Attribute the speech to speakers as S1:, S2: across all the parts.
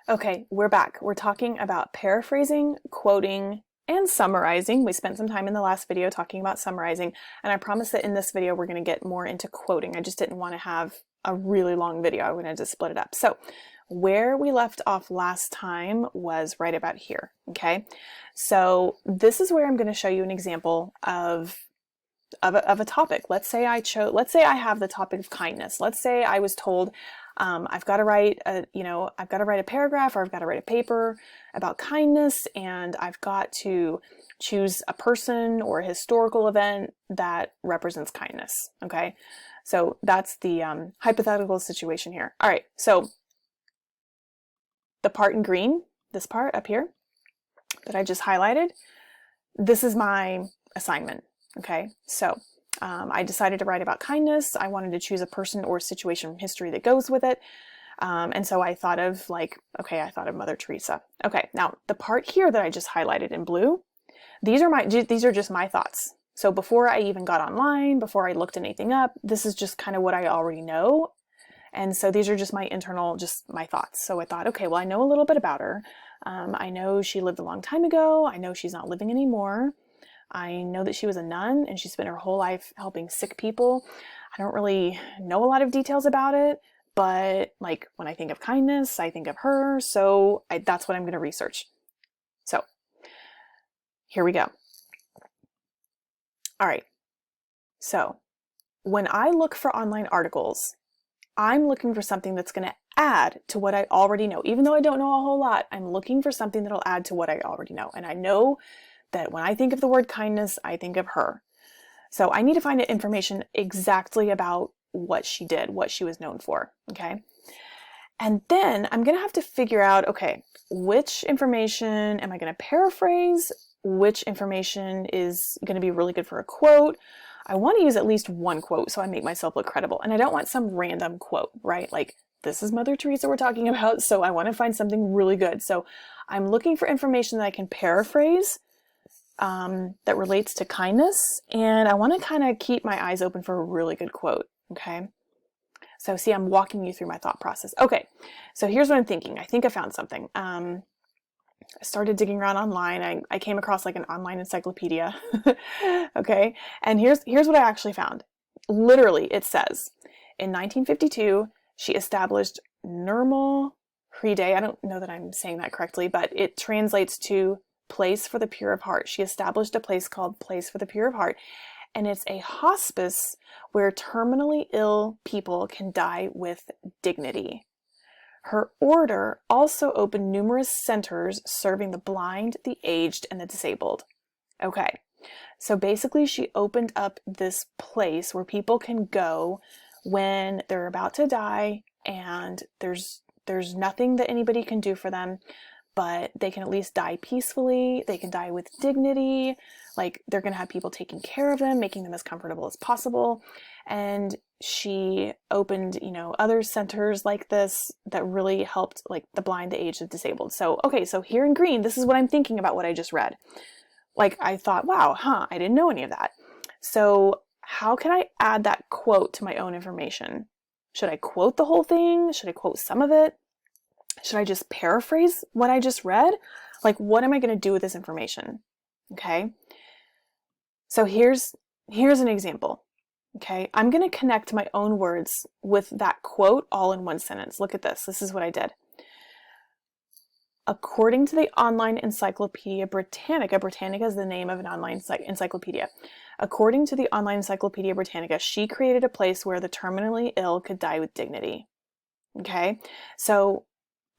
S1: Okay, we're back. We're talking about paraphrasing, quoting, and summarizing. We spent some time in the last video talking about summarizing, and I promise that in this video we're going to get more into quoting. I just didn't want to have a really long video. I wanted to split it up. So where we left off last time was right about here, okay? So this is where I'm going to show you an example of a topic. Let's say I have the topic of kindness. Let's say I was told I've got to write a paragraph, or I've got to write a paper about kindness, and I've got to choose a person or a historical event that represents kindness. Okay, so that's the hypothetical situation here. All right, so the part in green, this part up here that I just highlighted, this is my assignment. Okay, so I decided to write about kindness. I wanted to choose a person or situation from history that goes with it. And so I thought of I thought of Mother Teresa. Okay, now the part here that I just highlighted in blue, these are just my thoughts. So before I even got online, before I looked anything up, this is just kind of what I already know. And so these are just my my thoughts. So I thought, okay, well, I know a little bit about her. I know she lived a long time ago. I know she's not living anymore. I know that she was a nun and she spent her whole life helping sick people. I don't really know a lot of details about it, but like when I think of kindness, I think of her. So that's what I'm going to research. So here we go. All right. So when I look for online articles, I'm looking for something that's going to add to what I already know. Even though I don't know a whole lot, I'm looking for something that'll add to what I already know. And I know that when I think of the word kindness, I think of her. So I need to find information exactly about what she did, what she was known for, okay? And then I'm going to have to figure out, okay, which information am I going to paraphrase? Which information is going to be really good for a quote? I want to use at least one quote so I make myself look credible. And I don't want some random quote, right? Like, this is Mother Teresa we're talking about, so I want to find something really good. So I'm looking for information that I can paraphrase that relates to kindness, and I want to kind of keep my eyes open for a really good quote, okay? So see, I'm walking you through my thought process. Okay, so here's what I'm thinking. I think I found something. I started digging around online. I came across like an online encyclopedia, okay? And here's what I actually found. Literally, it says, in 1952, she established Nirmal Hriday. I don't know that I'm saying that correctly, but it translates to Place for the Pure of Heart. She established a place called Place for the Pure of Heart, and it's a hospice where terminally ill people can die with dignity. Her order also opened numerous centers serving the blind, the aged, and the disabled. Okay, so basically she opened up this place where people can go when they're about to die and there's nothing that anybody can do for them, but they can at least die peacefully. They can die with dignity. Like, they're going to have people taking care of them, making them as comfortable as possible. And she opened, other centers like this that really helped, like, the blind, the aged, the disabled. So, okay, so here in green, this is what I'm thinking about what I just read. Like, I thought, wow, I didn't know any of that. So how can I add that quote to my own information? Should I quote the whole thing? Should I quote some of it? Should I just paraphrase what I just read? Like, what am I going to do with this information? Okay. So here's an example. Okay. I'm going to connect my own words with that quote all in one sentence. Look at this. This is what I did. According to the online Encyclopedia Britannica, Britannica is the name of an online encyclopedia. According to the online Encyclopedia Britannica, she created a place where the terminally ill could die with dignity. Okay. So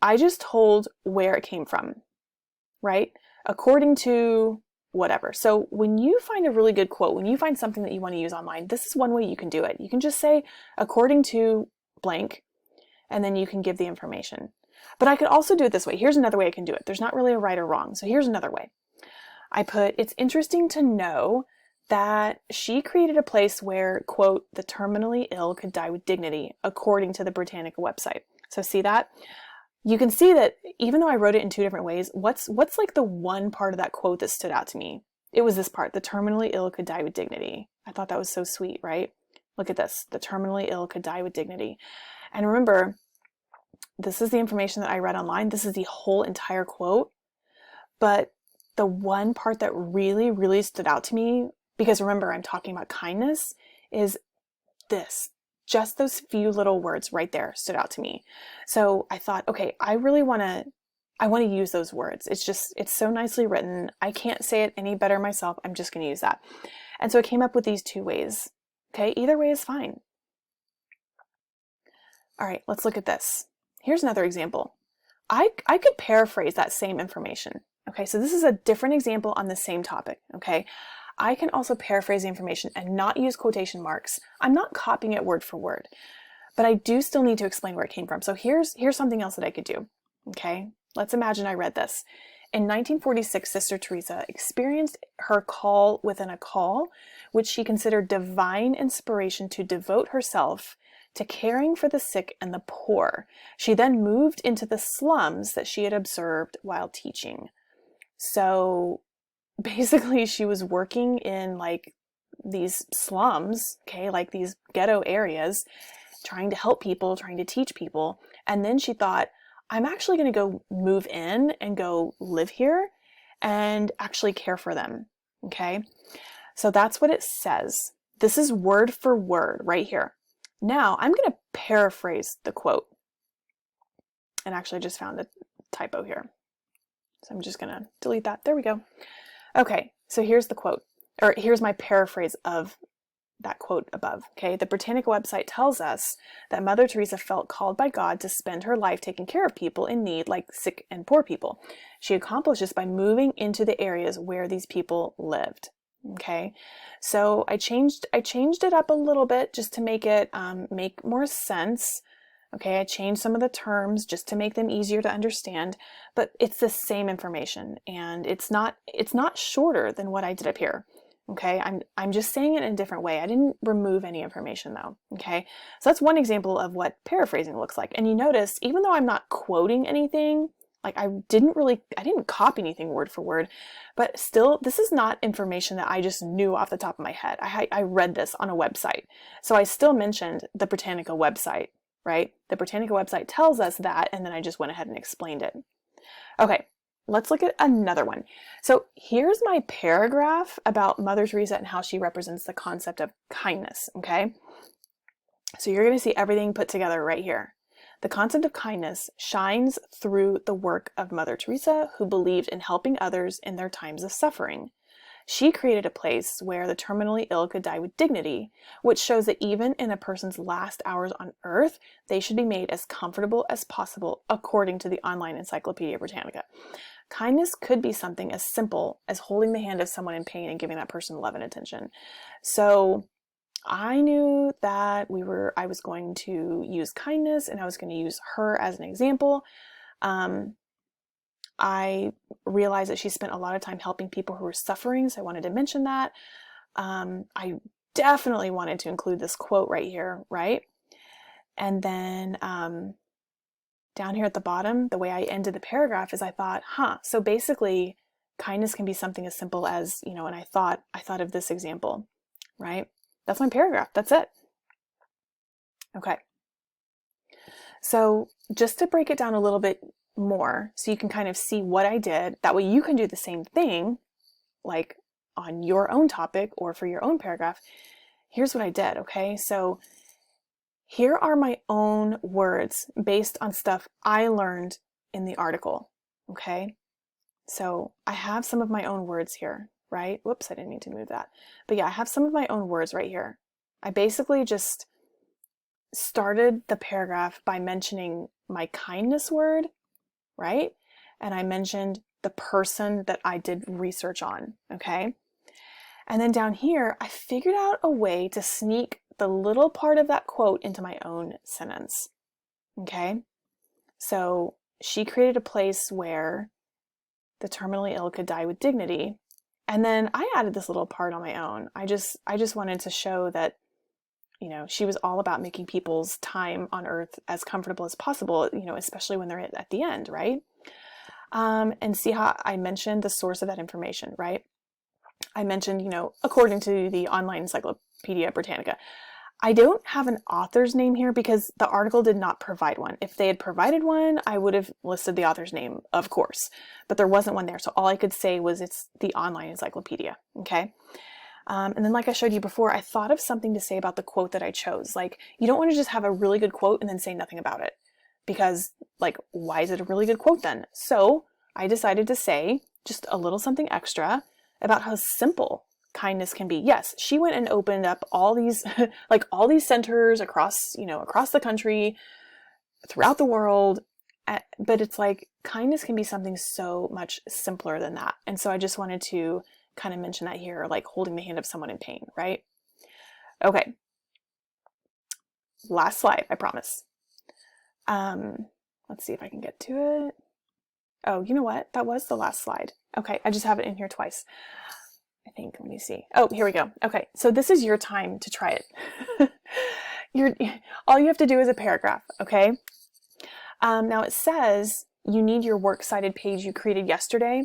S1: I just told where it came from, right? According to whatever. So when you find a really good quote, when you find something that you want to use online, this is one way you can do it. You can just say, according to blank, and then you can give the information. But I could also do it this way. Here's another way I can do it. There's not really a right or wrong. So here's another way. I put, it's interesting to know that she created a place where, quote, the terminally ill could die with dignity, according to the Britannica website. So see that? You can see that even though I wrote it in two different ways, what's like the one part of that quote that stood out to me? It was this part, the terminally ill could die with dignity. I thought that was so sweet, right? Look at this, the terminally ill could die with dignity. And remember, this is the information that I read online. This is the whole entire quote. But the one part that really, really stood out to me, because remember, I'm talking about kindness, is this. Just those few little words right there stood out to me. So I thought, okay, I want to use those words. It's so nicely written. I can't say it any better myself. I'm just going to use that. And so I came up with these two ways. Okay, either way is fine. All right, let's look at this. Here's another example. I could paraphrase that same information. Okay, so this is a different example on the same topic. Okay, I can also paraphrase the information and not use quotation marks. I'm not copying it word for word, but I do still need to explain where it came from. So here's something else that I could do. Okay, let's imagine I read this. In 1946, Sister Teresa experienced her call within a call, which she considered divine inspiration to devote herself to caring for the sick and the poor. She then moved into the slums that she had observed while teaching. So basically she was working in like these slums, okay, like these ghetto areas, trying to help people, trying to teach people. And then she thought, I'm actually going to go move in and go live here and actually care for them. Okay. So that's what it says. This is word for word right here. Now I'm going to paraphrase the quote. And actually I just found a typo here. So I'm just going to delete that. There we go. Okay. So here's the quote, or here's my paraphrase of that quote above. Okay. The Britannica website tells us that Mother Teresa felt called by God to spend her life taking care of people in need, like sick and poor people. She accomplished this by moving into the areas where these people lived. Okay. So I changed it up a little bit just to make it make more sense. Okay. I changed some of the terms just to make them easier to understand, but it's the same information and it's not shorter than what I did up here. Okay, I'm just saying it in a different way. I didn't remove any information though. Okay, so that's one example of what paraphrasing looks like. And you notice, even though I'm not quoting anything, like I didn't copy anything word for word, but still, this is not information that I just knew off the top of my head. I read this on a website. So I still mentioned the Britannica website, right? The Britannica website tells us that, and then I just went ahead and explained it. Okay. Let's look at another one. So here's my paragraph about Mother Teresa and how she represents the concept of kindness, okay? So you're going to see everything put together right here. The concept of kindness shines through the work of Mother Teresa, who believed in helping others in their times of suffering. She created a place where the terminally ill could die with dignity, which shows that even in a person's last hours on earth, they should be made as comfortable as possible, according to the online Encyclopedia Britannica. Kindness could be something as simple as holding the hand of someone in pain and giving that person love and attention. So I knew that I was going to use kindness and I was going to use her as an example. I realized that she spent a lot of time helping people who were suffering, so I wanted to mention that. I definitely wanted to include this quote right here, right? And then down here at the bottom, the way I ended the paragraph is I thought, so basically kindness can be something as simple as, and I thought of this example, right? That's my paragraph. That's it. Okay. So just to break it down a little bit more so you can kind of see what I did, that way you can do the same thing, like on your own topic or for your own paragraph. Here's what I did, okay? So here are my own words based on stuff I learned in the article, okay? So I have some of my own words here, right? Whoops, I didn't mean to move that. But yeah, I have some of my own words right here. I basically just started the paragraph by mentioning my kindness word, right? And I mentioned the person that I did research on, okay? And then down here, I figured out a way to sneak the little part of that quote into my own sentence, okay? So she created a place where the terminally ill could die with dignity. And then I added this little part on my own. I just wanted to show that, she was all about making people's time on earth as comfortable as possible, especially when they're at the end, right? And see how I mentioned the source of that information, right? I mentioned, according to the online Encyclopedia Britannica. I don't have an author's name here because the article did not provide one. If they had provided one, I would have listed the author's name, of course, but there wasn't one there. So all I could say was it's the online encyclopedia. Okay. And then like I showed you before, I thought of something to say about the quote that I chose. Like, you don't want to just have a really good quote and then say nothing about it, because like, why is it a really good quote then? So I decided to say just a little something extra about how simple kindness can be. Yes, she went and opened up all these like all these centers across, across the country, throughout the world, but it's like kindness can be something so much simpler than that. And so I just wanted to kind of mention that here, like holding the hand of someone in pain, right? Okay. Last slide, I promise. Let's see if I can get to it. Oh, you know what? That was the last slide. Okay, I just have it in here twice, I think. Let me see. Oh, here we go. Okay, so this is your time to try it. All you have to do is a paragraph, okay? Now it says you need your works cited page you created yesterday.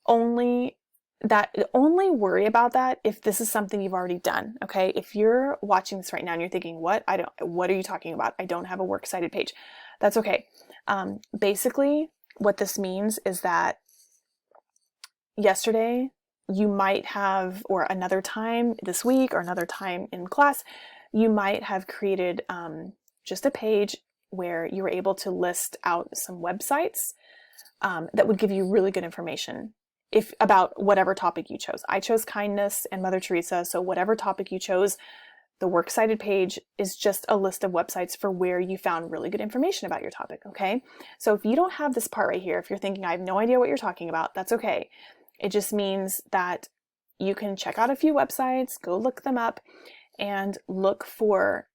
S1: Only worry about that if this is something you've already done, okay? If you're watching this right now and you're thinking, what are you talking about? I don't have a works cited page. That's okay. Basically, what this means is that yesterday you might have, or another time this week or another time in class, you might have created just a page where you were able to list out some websites that would give you really good information about whatever topic you chose. I chose kindness and Mother Teresa, so whatever topic you chose, the works cited page is just a list of websites for where you found really good information about your topic, okay? So if you don't have this part right here, if you're thinking, I have no idea what you're talking about, that's okay. It just means that you can check out a few websites, go look them up, and look for,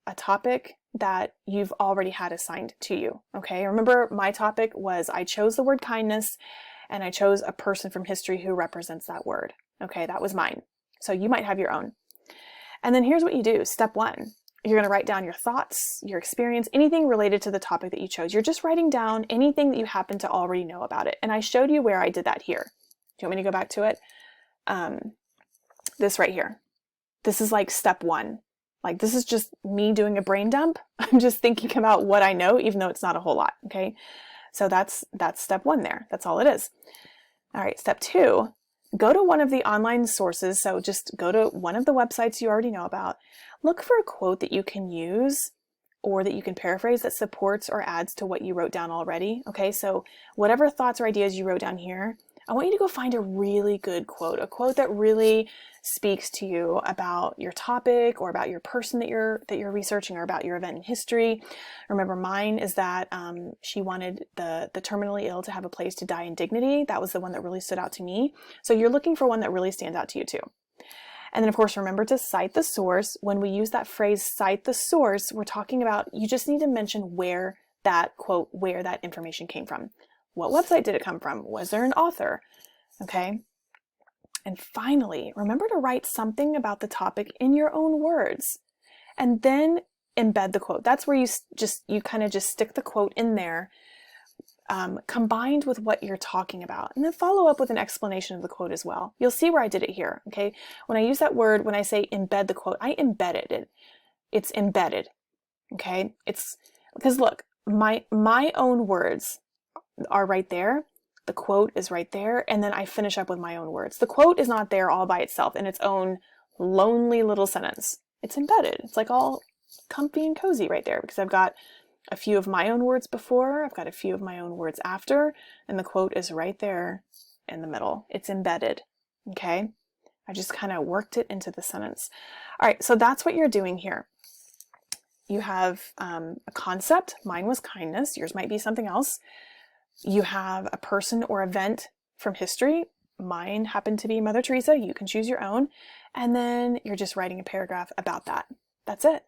S1: a topic that you've already had assigned to you, okay? Remember, my topic was I chose the word kindness, and I chose a person from history who represents that word, okay? That was mine. So you might have your own. And then here's what you do. Step 1, you're going to write down your thoughts, your experience, anything related to the topic that you chose. You're just writing down anything that you happen to already know about it. And I showed you where I did that here. Do you want me to go back to it? This right here. This is like step 1. Like, this is just me doing a brain dump. I'm just thinking about what I know, even though it's not a whole lot. Okay. So that's step 1 there. That's all it is. All right. Step 2, go to one of the online sources. So just go to one of the websites you already know about. Look for a quote that you can use or that you can paraphrase that supports or adds to what you wrote down already. Okay. So whatever thoughts or ideas you wrote down here, I want you to go find a really good quote, a quote that really speaks to you about your topic or about your person that you're researching, or about your event in history. Remember, mine is that she wanted the terminally ill to have a place to die in dignity. That was the one that really stood out to me. So you're looking for one that really stands out to you too. And then of course, remember to cite the source. When we use that phrase, cite the source, we're talking about, you just need to mention where that quote, where that information came from. What website did it come from? Was there an author? Okay. And finally, remember to write something about the topic in your own words, and then embed the quote. That's where you kind of just stick the quote in there, combined with what you're talking about, and then follow up with an explanation of the quote as well. You'll see where I did it here. Okay. When I use that word, when I say embed the quote, I embedded it. It's embedded. Okay. It's because look, my own words are right there. The quote is right there. And then I finish up with my own words. The quote is not there all by itself in its own lonely little sentence. It's embedded. It's like all comfy and cozy right there, because I've got a few of my own words before, I've got a few of my own words after, and the quote is right there in the middle. It's embedded. Okay. I just kind of worked it into the sentence. All right. So that's what you're doing here. You have a concept. Mine was kindness. Yours might be something else. You have a person or event from history. Mine happened to be Mother Teresa. You can choose your own. And then you're just writing a paragraph about that. That's it.